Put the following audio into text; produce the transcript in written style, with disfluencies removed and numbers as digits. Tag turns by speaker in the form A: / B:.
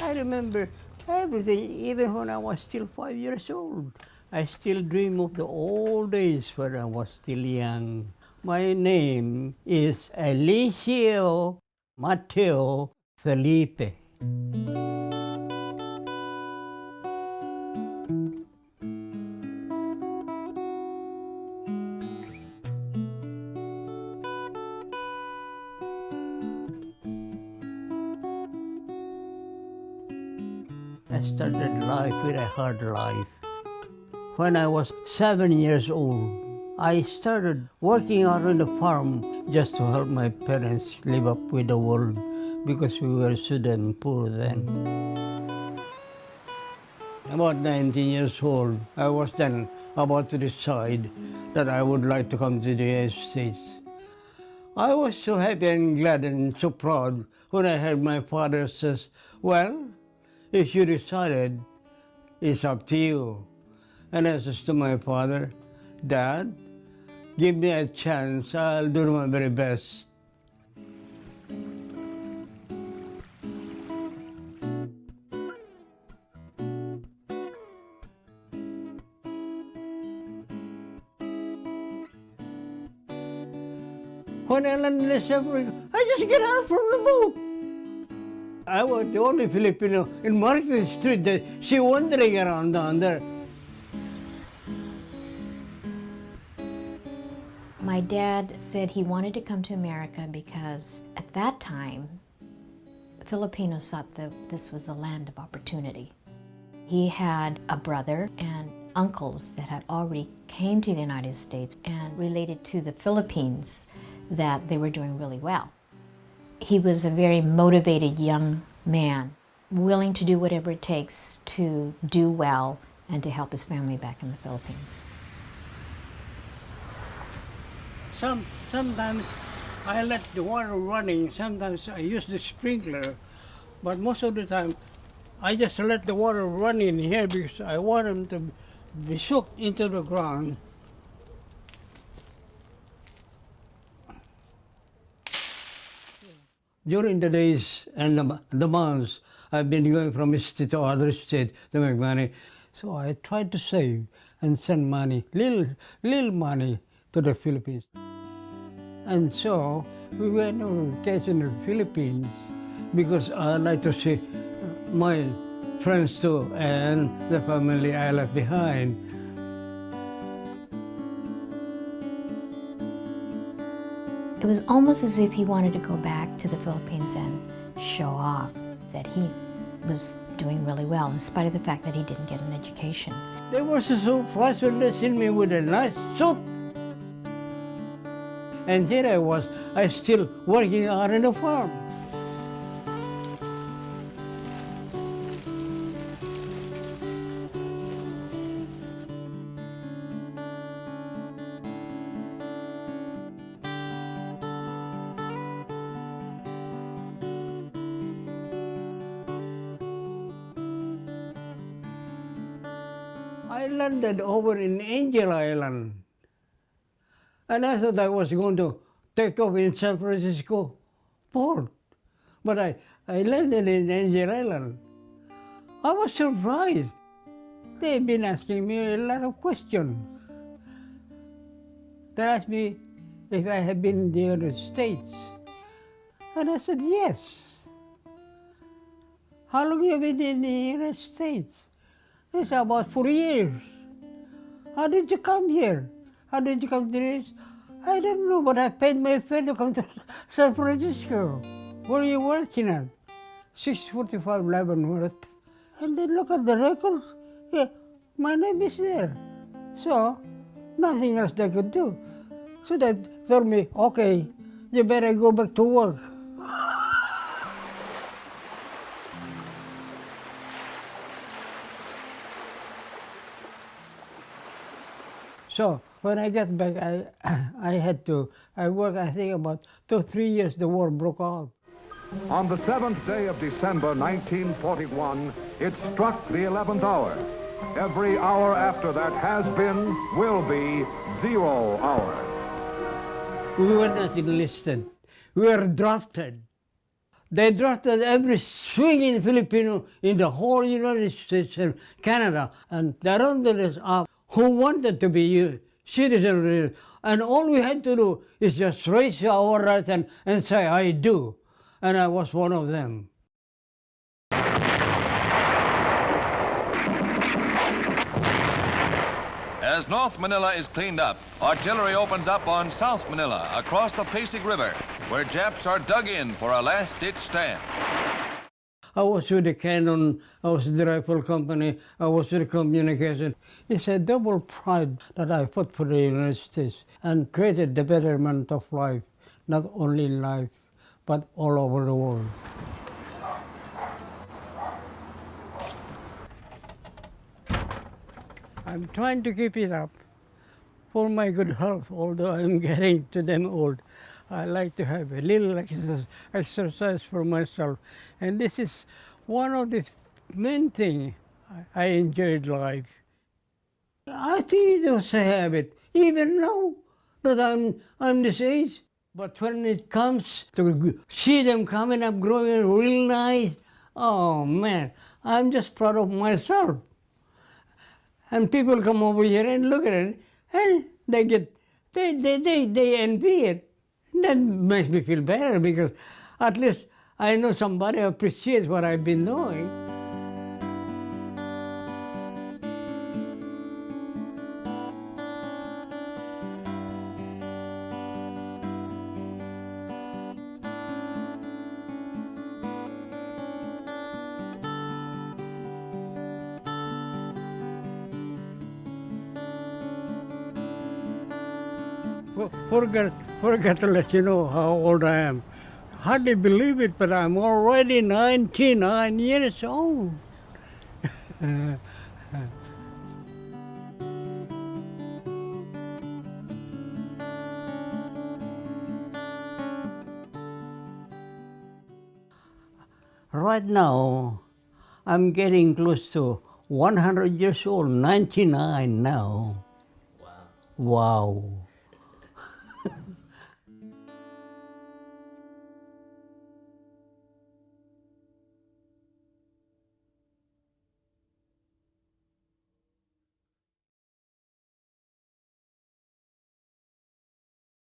A: I remember everything, even when I was still 5 years old. I still dream of the old days when I was still young. My name is Eliseo Mateo Felipe. I started life with a hard life. When I was 7 years old, I started working out on the farm just to help my parents live up with the world because we were so damn poor then. About 19 years old, I was then about to decide that I would like to come to the United States. I was so happy and glad and so proud when I heard my father says, well, if you decided, it's up to you. And I said to my father, Dad, give me a chance, I'll do my very best. When I landed in the submarine, I just get out from the boat. I was the only Filipino in Market Street that she wandering around down there.
B: My dad said he wanted to come to America because at that time, Filipinos thought that this was the land of opportunity. He had a brother and uncles that had already came to the United States and related to the Philippines that they were doing really well. He was a very motivated young man, willing to do whatever it takes to do well and to help his family back in the Philippines.
A: Sometimes I let the water running, sometimes I use the sprinkler, but most of the time I just let the water run in here because I want them to be soaked into the ground. During the days and the months, I've been going from state to other state to make money. So I tried to save and send money, little money to the Philippines. And so we went on vacation in the Philippines because I like to see my friends too and the family I left behind.
B: It was almost as if he wanted to go back to the Philippines and show off that he was doing really well, in spite of the fact that he didn't get an education.
A: They were so fast when they seen me with a nice suit. And here I still working out on the farm. I landed over in Angel Island. And I thought I was going to take off in San Francisco port. But I landed in Angel Island. I was surprised. They've been asking me a lot of questions. They asked me if I had been in the United States. And I said, yes. How long have you been in the United States? It's about 4 years. How did you come here? How did you come to this? I don't know, but I paid my fare to come to San Francisco. Where are you working at? 645 Leavenworth. And they look at the records. Yeah, my name is there. So, nothing else they could do. So they told me, okay, you better go back to work. So when I got back, I worked, I think, about 2-3 years, the war broke out.
C: On the 7th day of December 1941, it struck the 11th hour. Every hour after that has been, will be, 0 hour.
A: We were not enlisted. We were drafted. They drafted every swinging Filipino in the whole United States and Canada. And the Rondeles who wanted to be citizens. And all we had to do is just raise our right and say, I do. And I was one of them.
D: As North Manila is cleaned up, artillery opens up on South Manila across the Pasig River, where Japs are dug in for a last-ditch stand.
A: I was with the cannon, I was with the rifle company, I was with the communication. It's a double pride that I fought for the United States and created the betterment of life, not only in life, but all over the world. I'm trying to keep it up for my good health, although I'm getting to them old. I like to have a little exercise for myself. And this is one of the main things I enjoyed life. I think it was a habit, even now that I'm this age. But when it comes to see them coming up, growing real nice, oh man, I'm just proud of myself. And people come over here and look at it, and they envy it. That makes me feel better because at least I know somebody appreciates what I've been doing. Forgot to let you know how old I am. Hardly believe it, but I'm already 99 years old. Right now, I'm getting close to 100 years old, 99 now. Wow. Wow.